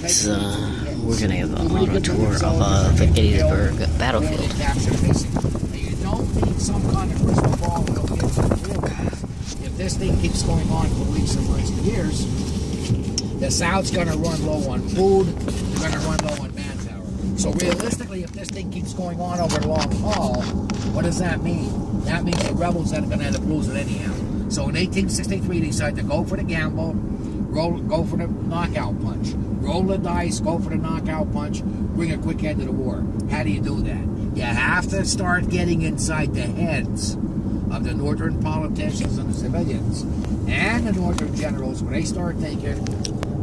This, we're gonna have an auto tour of the Gettysburg battlefield. You don't need some kind of crystal ball to get to the field. If this thing keeps going on for weeks and months and years, the South's gonna run low on food, they're gonna run low on manpower. So realistically, if this thing keeps going on over the long haul, what does that mean? That means the rebels are gonna end up losing anyhow. So in 1863, they decided to go for the gamble, go for the knockout punch. Roll the dice, go for the knockout punch, bring a quick end to the war. How do you do that? You have to start getting inside the heads of the northern politicians and the civilians and the northern generals when they start thinking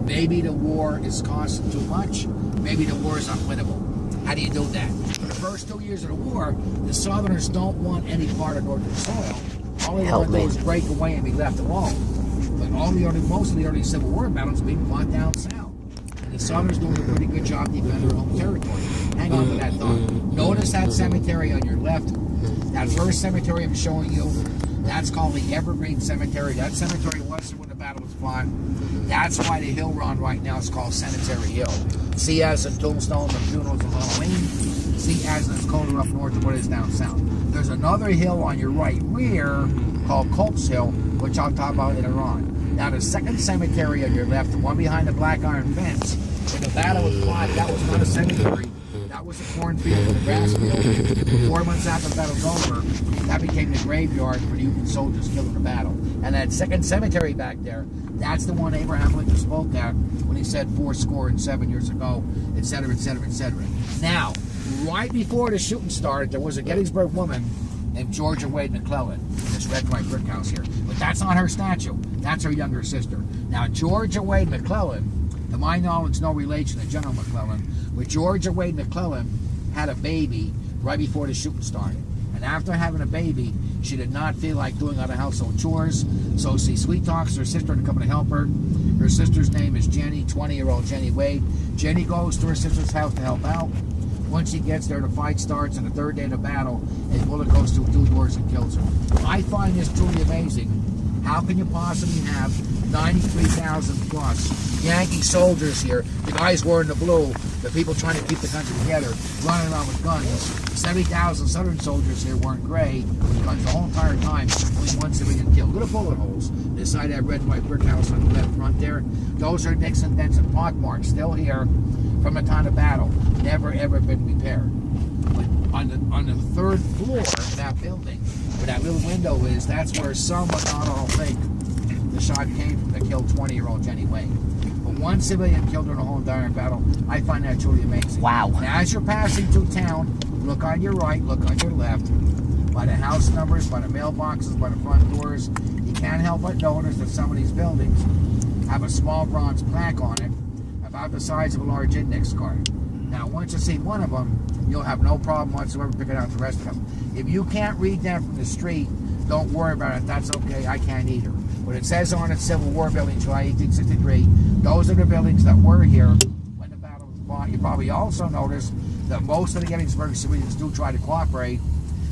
maybe the war is costing too much, maybe the war is unwinnable. How do you do that? For the first 2 years of the war, the Southerners don't want any part of northern soil. All they want to do is break away and be left alone. But most of the early Civil War battles being fought down south. And the Southerners doing a pretty good job defending their home territory. Hang on to that thought. Notice that cemetery on your left. That first cemetery I'm showing you, that's called the Evergreen Cemetery. That cemetery was when the battle was fought. That's why the hill we're on right now is called Cemetery Hill. See as in tombstones and funerals and Halloween. See as it's colder up north than what it is down south. There's another hill on your right rear called Culp's Hill, which I'll talk about later on. Now the second cemetery on your left, the one behind the black iron fence, when the battle was fought, that was not a cemetery. That was a cornfield and a grass field. 4 months after the battle's over, that became the graveyard for the Union soldiers killed in the battle. And that second cemetery back there, that's the one Abraham Lincoln spoke at when he said 7 years ago, etc., etc., etc. Now, right before the shooting started, there was a Gettysburg woman named Georgia Wade McClellan in this red white brick house here. But that's not her statue. That's her younger sister. Now, Georgia Wade McClellan, to my knowledge, no relation to General McClellan, but Georgia Wade McClellan had a baby right before the shooting started. And after having a baby, she did not feel like doing other household chores. So she sweet talks her sister to come to help her. Her sister's name is Jenny, 20-year-old Jenny Wade. Jenny goes to her sister's house to help out. Once she gets there, the fight starts, and the third day of the battle, a bullet goes through 2 doors and kills her. I find this truly amazing. How can you possibly have 93,000 plus Yankee soldiers here, the guys wearing the blue, the people trying to keep the country together, running around with guns, 70,000 Southern soldiers here wearing gray with guns the whole entire time, only one civilian killed. Look at bullet holes. This side of that red and white brick house on the left front there, those are Nixon dents and pockmarks still here from the time of battle. Never ever been repaired. But on the third floor of that building, where that little window is, that's where some, but not all, think the shot came from that killed 20-year-old Jenny Wade. But one civilian killed her in the whole entire battle. I find that truly amazing. Wow. Now, as you're passing through town, look on your right, look on your left, by the house numbers, by the mailboxes, by the front doors. You can't help but notice that some of these buildings have a small bronze plaque on it about the size of a large index card. Now, once you see one of them, you'll have no problem whatsoever picking out the rest of them. If you can't read them from the street, don't worry about it. That's okay. I can't either. But it says on it Civil War building, July 1863. Those are the buildings that were here when the battle was fought. You probably also noticed that most of the Gettysburg civilians do try to cooperate.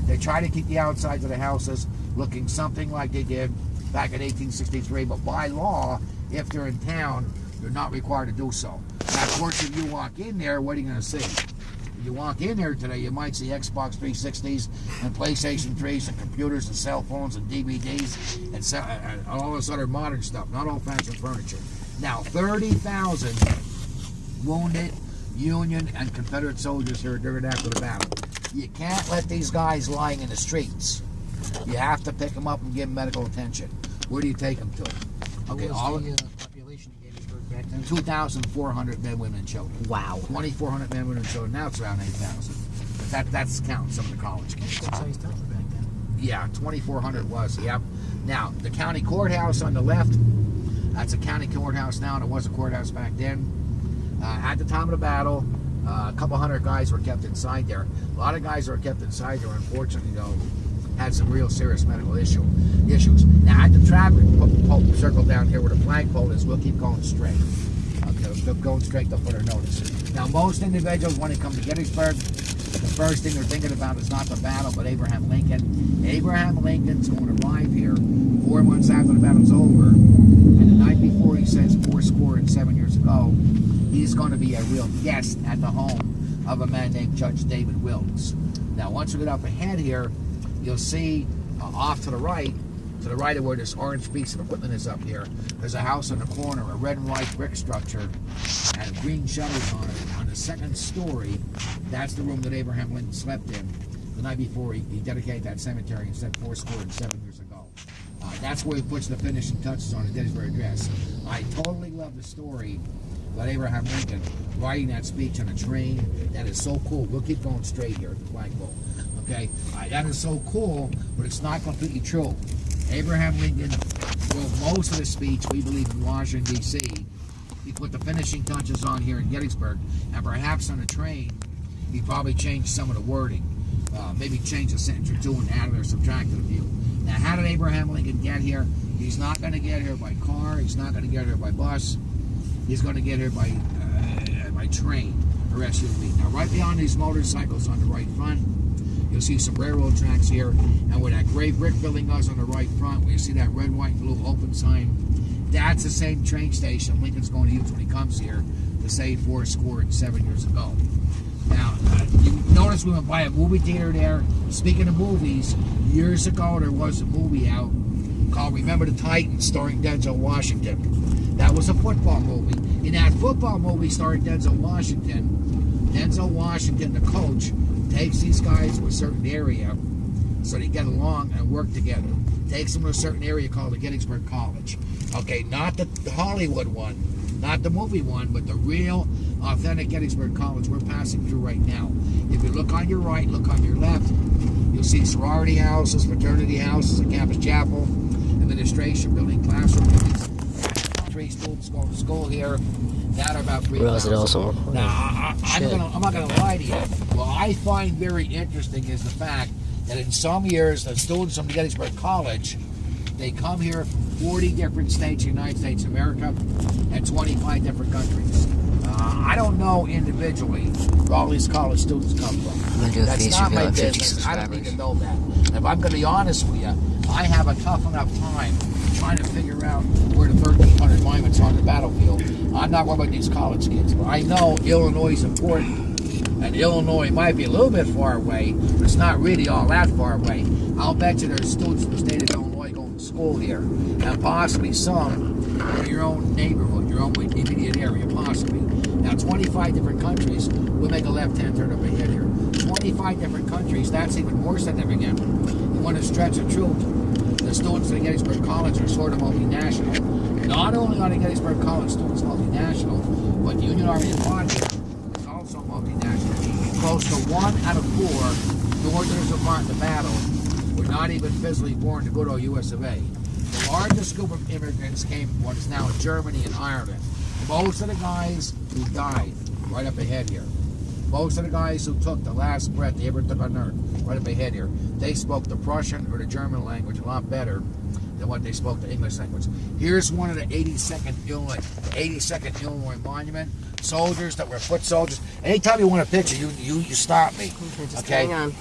They try to keep the outsides of the houses looking something like they did back in 1863. But by law, if they're in town, they're not required to do so. Now, of course, if you walk in there, what are you going to see? If you walk in there today, you might see Xbox 360s and PlayStation 3s and computers and cell phones and DVDs and all this other modern stuff, not old-fashioned furniture. Now, 30,000 wounded Union and Confederate soldiers here during after the battle. You can't let these guys lying in the streets. You have to pick them up and give them medical attention. Where do you take them to? Okay, all the population of Gettysburg back then? 2,400 men, women, and children. Wow. 2,400 men, women, and children. Now it's around 8,000. But that's counting some of the college kids. That's how you started back then. Yeah, 2,400 was. Yep. Now, the county courthouse on the left, that's a county courthouse now, and it was a courthouse back then. At the time of the battle, a couple hundred guys were kept inside there. A lot of guys who were kept inside there, unfortunately, though, had some real serious medical issues. Now, at the traffic circle down here where the flagpole is, we'll keep going straight. Okay, we'll keep going straight, they'll put our notice. Now, most individuals, when they come to Gettysburg, the first thing they're thinking about is not the battle, but Abraham Lincoln. Abraham Lincoln's going to arrive here 4 months after the battle's over. And the night before, he says 7 years ago, he he's going to be a real guest at the home of a man named Judge David Wilkes. Now, once we get up ahead here, you'll see off to the right of where this orange piece of equipment is up here, there's a house in the corner, a red and white brick structure, and green shutters on it. On the second story, that's the room that Abraham Lincoln slept in the night before he dedicated that cemetery and set 7 years ago. That's where he puts the finishing touches on his Gettysburg Address. I totally love the story about Abraham Lincoln writing that speech on a train. That is so cool. We'll keep going straight here at the flagpole. Okay, that is so cool, but it's not completely true. Abraham Lincoln wrote most of the speech, we believe, in Washington, D.C. He put the finishing touches on here in Gettysburg, and perhaps on the train, he probably changed some of the wording. Maybe changed a sentence or two and added or subtracted a few. Now, how did Abraham Lincoln get here? He's not going to get here by car. He's not going to get here by bus. He's going to get here by train or SUV. Now, right beyond these motorcycles on the right front, you'll see some railroad tracks here. And where that gray brick building goes on the right front, where you see that red, white, and blue open sign, that's the same train station Lincoln's going to use when he comes here to say 7 years ago. Now, you notice we went by a movie theater there. Speaking of movies, years ago there was a movie out called Remember the Titans, starring Denzel Washington. That was a football movie. In that football movie starring Denzel Washington, the coach, takes these guys to a certain area so they get along and work together. Takes them to a certain area called the Gettysburg College. Okay, not the Hollywood one, not the movie one, but the real, authentic Gettysburg College we're passing through right now. If you look on your right, look on your left, you'll see sorority houses, fraternity houses, a campus chapel, administration building, classroom buildings. 3 students going to school here. That are about 3,000. Also. Now, I'm not going to lie to you. What I find very interesting is the fact that in some years, the students from the Gettysburg College, they come here from 40 different states, United States of America, and 25 different countries. I don't know individually where all these college students come from. That's not my business. I don't need to know that. If I'm going to be honest with you, I have a tough enough time trying to figure out where the 1,300 monuments are on the battlefield. I'm not worried about these college kids, but I know Illinois is important, and Illinois might be a little bit far away, but it's not really all that far away. I'll bet you there's students from the state of Illinois going to school here, and possibly some in your own neighborhood, your own immediate area, possibly. Now, 25 different countries, we'll make a left-hand turn up ahead here. 25 different countries, that's even more significant. You want to stretch the truth. The students at Gettysburg College are sort of multinational. Not only are the Gettysburg College students multinational, but the Union Army of Pontiac is also multinational. Close to 1 out of 4 Northerners who fought in the battle were not even physically born in the good old US of A. The largest group of immigrants came from what is now Germany and Ireland. Most of the guys who died, right up ahead here, most of the guys who took the last breath they ever took on earth, right up ahead here, they spoke the Prussian or the German language a lot better than what they spoke the English language. Here's one of the 82nd Illinois Monument. Soldiers that were foot soldiers. Anytime you want a picture, you stop me. Okay? Hang on.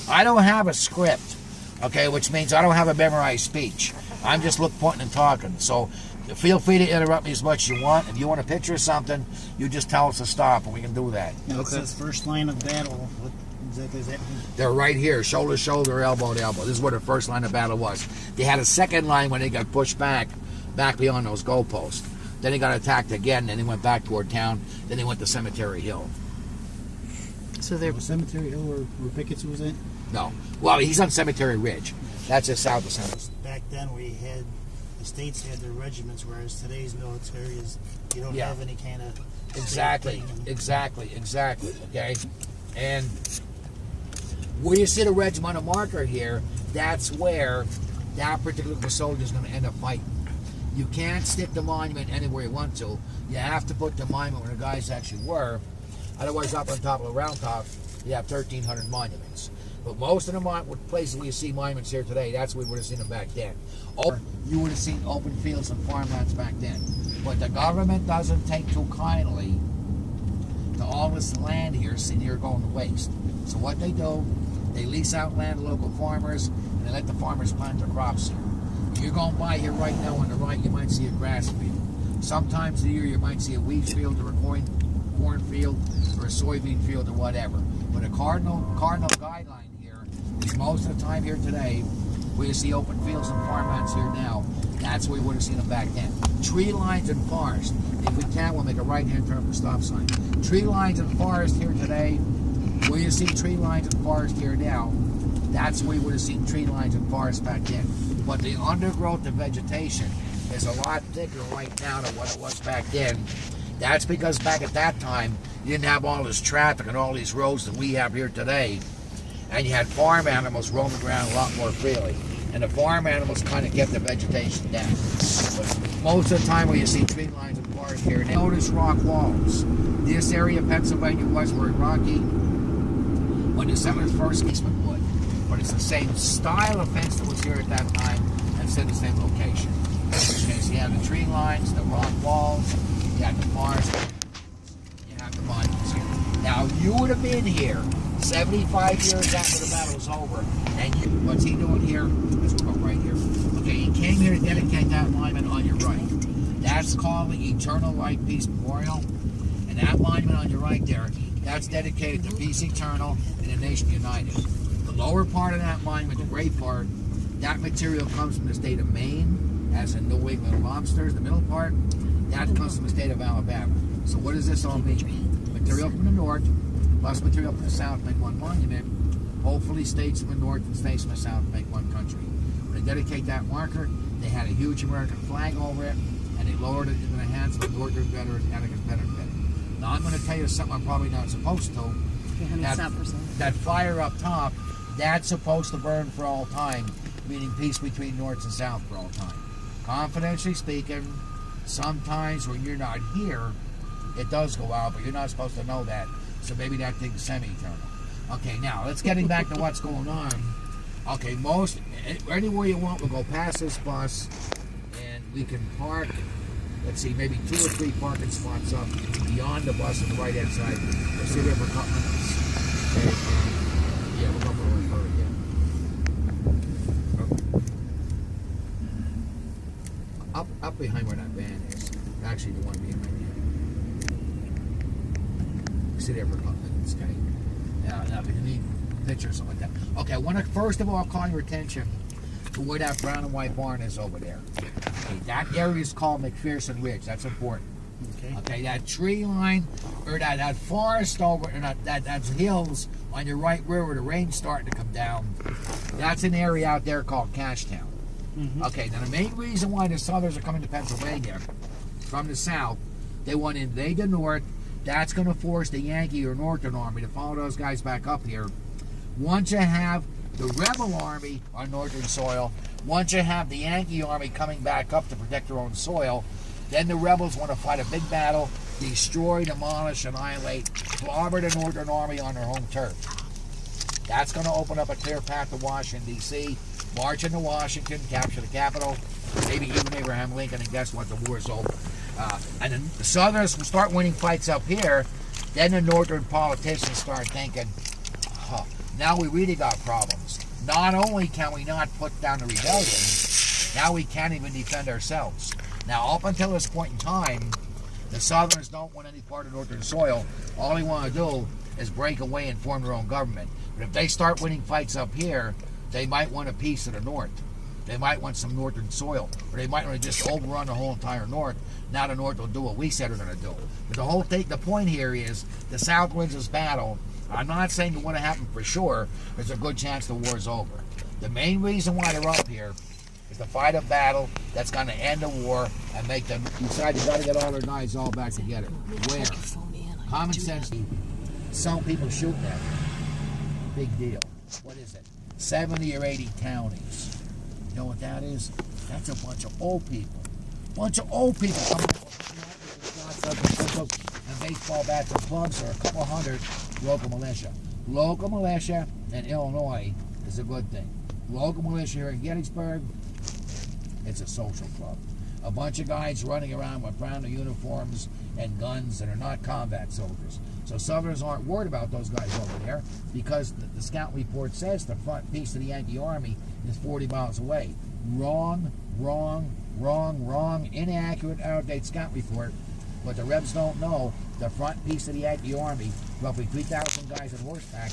I don't have a script, okay, which means I don't have a memorized speech. I'm just pointing and talking. So feel free to interrupt me as much as you want. If you want a picture of something, you just tell us to stop, and we can do that. Now, it says first line of battle. What exactly is that? They're right here, shoulder to shoulder, elbow to elbow. This is where the first line of battle was. They had a second line when they got pushed back beyond those goalposts. Then they got attacked again, then they went back toward town. Then they went to Cemetery Hill. So there was Cemetery Hill where Pickett's was at? No. Well, he's on Cemetery Ridge. That's just south of Cemetery. Back then the states had their regiments, whereas today's military is, you don't have any kind of... Exactly. Okay? And where you see the regimental marker here, that's where that particular soldier is going to end up fighting. You can't stick the monument anywhere you want to. You have to put the monument where the guys actually were. Otherwise, up on top of the round top, you have 1,300 monuments. But most of the places where you see monuments here today, that's where we would have seen them back then. Or you would have seen open fields and farmlands back then. But the government doesn't take too kindly to all this land here sitting here going to waste. So what they do, they lease out land to local farmers, and they let the farmers plant their crops here. If you're going by here right now on the right, you might see a grass field. Sometimes of the year you might see a wheat field or a cornfield or a soybean field or whatever. But a cardinal guideline here is most of the time here today, where you see open fields and farmlands here now, that's where we would have seen them back then. Tree lines and forest. If we can, we'll make a right-hand turn for the stop sign. Tree lines and forest here today, where you see tree lines and forest here now, that's where we would have seen tree lines and forest back then. But the undergrowth of vegetation is a lot thicker right now than what it was back then. That's because back at that time, you didn't have all this traffic and all these roads that we have here today. And you had farm animals roaming around a lot more freely. And the farm animals kind of kept the vegetation down. But most of the time when you see tree lines and forest here, notice rock walls. This area of Pennsylvania was very rocky when the settlers first came with wood. But it's the same style of fence that was here at that time and still the same location. Okay, so you have the tree lines, the rock walls, you have the forest, you have the monuments here. Now, you would have been here 75 years after the battle was over, and what's he doing here? Let's go right here. Okay, he came here to dedicate that monument on your right. That's called the Eternal Life Peace Memorial, and that monument on your right there, that's dedicated to peace eternal and the nation united. The lower part of that monument, the gray part, that material comes from the state of Maine, as in New England lobsters. The middle part, that comes from the state of Alabama. So what does this all mean? Material from the north, plus material from the south make one monument. Hopefully states from the north and states from the south make one country. When they dedicate that marker, they had a huge American flag over it, and they lowered it into the hands of a Northern veteran and a Confederate veteran. Now I'm going to tell you something I'm probably not supposed to. That fire up top, that's supposed to burn for all time, meaning peace between North and South for all time. Confidentially speaking, sometimes when you're not here, it does go out, but you're not supposed to know that. So maybe that thing's semi-eternal. Okay, now let's getting back to what's going on. Okay, anywhere you want, we'll go past this bus, and we can park. Let's see, maybe 2 or 3 parking spots up beyond the bus on the right-hand side. We'll see there for a couple minutes. Okay, yeah, we'll go for a little further, yeah. Up behind where that van is. Actually, the one behind you. Sit there for a couple minutes, okay? Now, if you need pictures or something like that. Okay, I want to first of all call your attention to where that brown and white barn is over there. Okay, that area is called McPherson Ridge. That's important. Okay, that tree line, or that forest over, or that's hills on your right rear where the rain's starting to come down. That's an area out there called Cashtown. Okay, now the main reason why the Southerners are coming to Pennsylvania from the south, they want to invade the north. That's going to force the Yankee or Northern Army to follow those guys back up here. Once you have the rebel army on Northern soil, once you have the Yankee army coming back up to protect their own soil, then the rebels want to fight a big battle, destroy, demolish, annihilate, clobber the Northern Army on their home turf. That's going to open up a clear path to Washington, D.C., march into Washington, capture the Capitol, maybe even Abraham Lincoln, and guess what? The war's over. And then the Southerners will start winning fights up here. Then the Northern politicians start thinking, now we really got problems. Not only can we not put down the rebellion, now we can't even defend ourselves. Now, up until this point in time, the Southerners don't want any part of Northern soil. All they want to do is break away and form their own government. But if they start winning fights up here, they might want a piece of the North. They might want some Northern soil, or they might want to just overrun the whole entire North. Now the North will do what we said they're going to do. But the whole thing, the point here is, the South wins this battle. I'm not saying it would have happened for sure. There's a good chance the war's over. The main reason why they're up here is to fight a battle that's going to end the war and make them decide they got to get all their guys all back together. Where? Common sense. Some people shooting at them. Big deal. What is it? 70 or 80 townies. You know what that is? That's a bunch of old people. Bunch of old people coming up with and baseball bats and clubs, or a couple hundred local militia. Local militia in Illinois is a good thing. Local militia here in Gettysburg, it's a social club. A bunch of guys running around with brand new uniforms and guns that are not combat soldiers. So Southerners aren't worried about those guys over there, because the scout report says the front piece of the Yankee Army is 40 miles away. Wrong, wrong, Wrong, inaccurate, out-of-date scout report. What the Rebs don't know, the front piece of the Yankee Army, roughly 3,000 guys on horseback,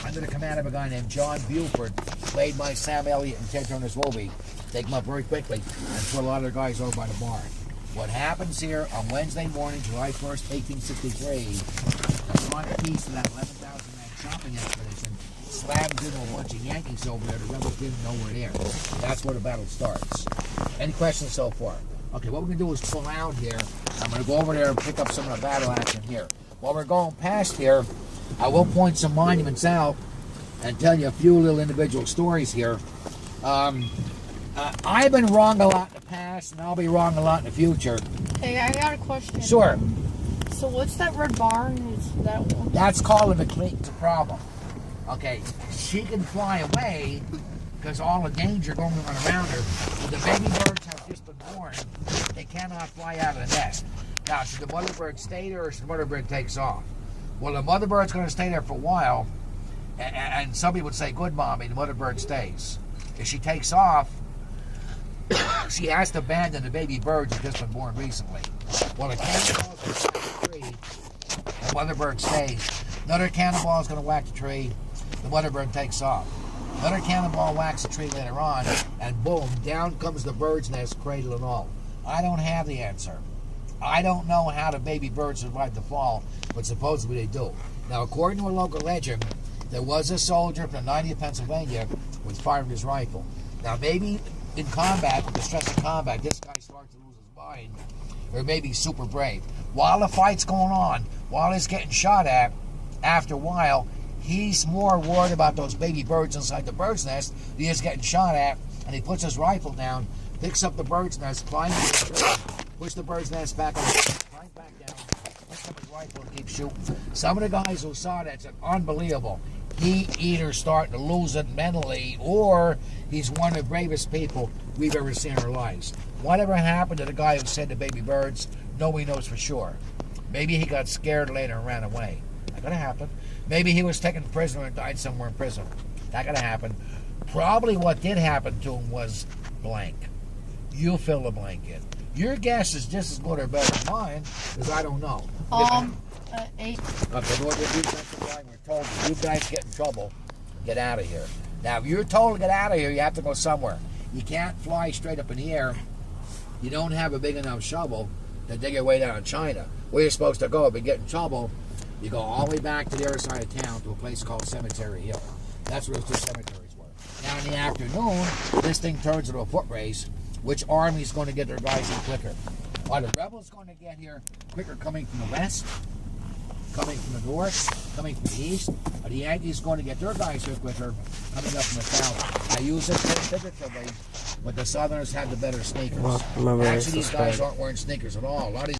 under the command of a guy named John Buford, played by Sam Elliott and Ted Turner's movie, take them up very quickly and put a lot of their guys over by the barn. What happens here on Wednesday morning, July 1st, 1863, the front piece of that 11,000-man shopping expedition slams into a bunch of Yankees over there. The rebels didn't know we're there. That's where the battle starts. Any questions so far? Okay, what we're going to do is pull out here. I'm going to go over there and pick up some of the battle action here. While we're going past here, I will point some monuments out and tell you a few little individual stories here. I've been wrong a lot in the past, and I'll be wrong a lot in the future. Hey, I got a question. Sure. So what's that red barn? Is that one? That's called a McLean's a problem. Okay, she can fly away because all the danger going on around her. When the baby birds have just been born, they cannot fly out of the nest. Now, should the mother bird stay there or should the mother bird takes off? Well, the mother bird's going to stay there for a while, and somebody would say, good, Mommy, the mother bird stays. If she takes off, she has to abandon the baby birds that just been born recently. Well, the cannonball's going to whack the tree, the mother bird stays. Another cannonball is going to whack the tree, the mother bird takes off. Another cannonball whacks the tree later on, and boom, down comes the bird's nest, cradle and all. I don't have the answer. I don't know how the baby birds survived the fall, but supposedly they do. Now, according to a local legend, there was a soldier from the 90th Pennsylvania who was firing his rifle. Now, maybe in combat, with the stress of combat, this guy starts to lose his mind, or maybe he's super brave. While the fight's going on, while he's getting shot at, after a while, he's more worried about those baby birds inside the bird's nest than he is getting shot at, and he puts his rifle down, picks up the bird's nest, climbs the tree, push the bird's nest back on, climb back down, picks up his rifle and keeps shooting. Some of the guys who saw that said, unbelievable. He either starting to lose it mentally, or he's one of the bravest people we've ever seen in our lives. Whatever happened to the guy who said the baby birds, nobody knows for sure. Maybe he got scared later and ran away. That could have happened. Maybe he was taken prisoner and died somewhere in prison. That could have happened. Probably what did happen to him was blank. You fill the blank in. Your guess is just as good or better than mine, because I don't know. 8. Okay, what did you think? We're told if you guys get in trouble, get out of here. Now, if you're told to get out of here, you have to go somewhere. You can't fly straight up in the air. You don't have a big enough shovel to dig your way down to China. Where you're supposed to go, if you get in trouble, you go all the way back to the other side of town to a place called Cemetery Hill. That's where those two cemeteries were. Now, in the afternoon, this thing turns into a foot race. Which army's going to get their guys in quicker? Are the rebels going to get here quicker coming from the west? Coming from the north? Coming from the east? Are the Yankees going to get their guys here quicker coming up from the south? I use it figuratively, but the Southerners had the better sneakers. Actually, these guys aren't wearing sneakers at all. A lot of these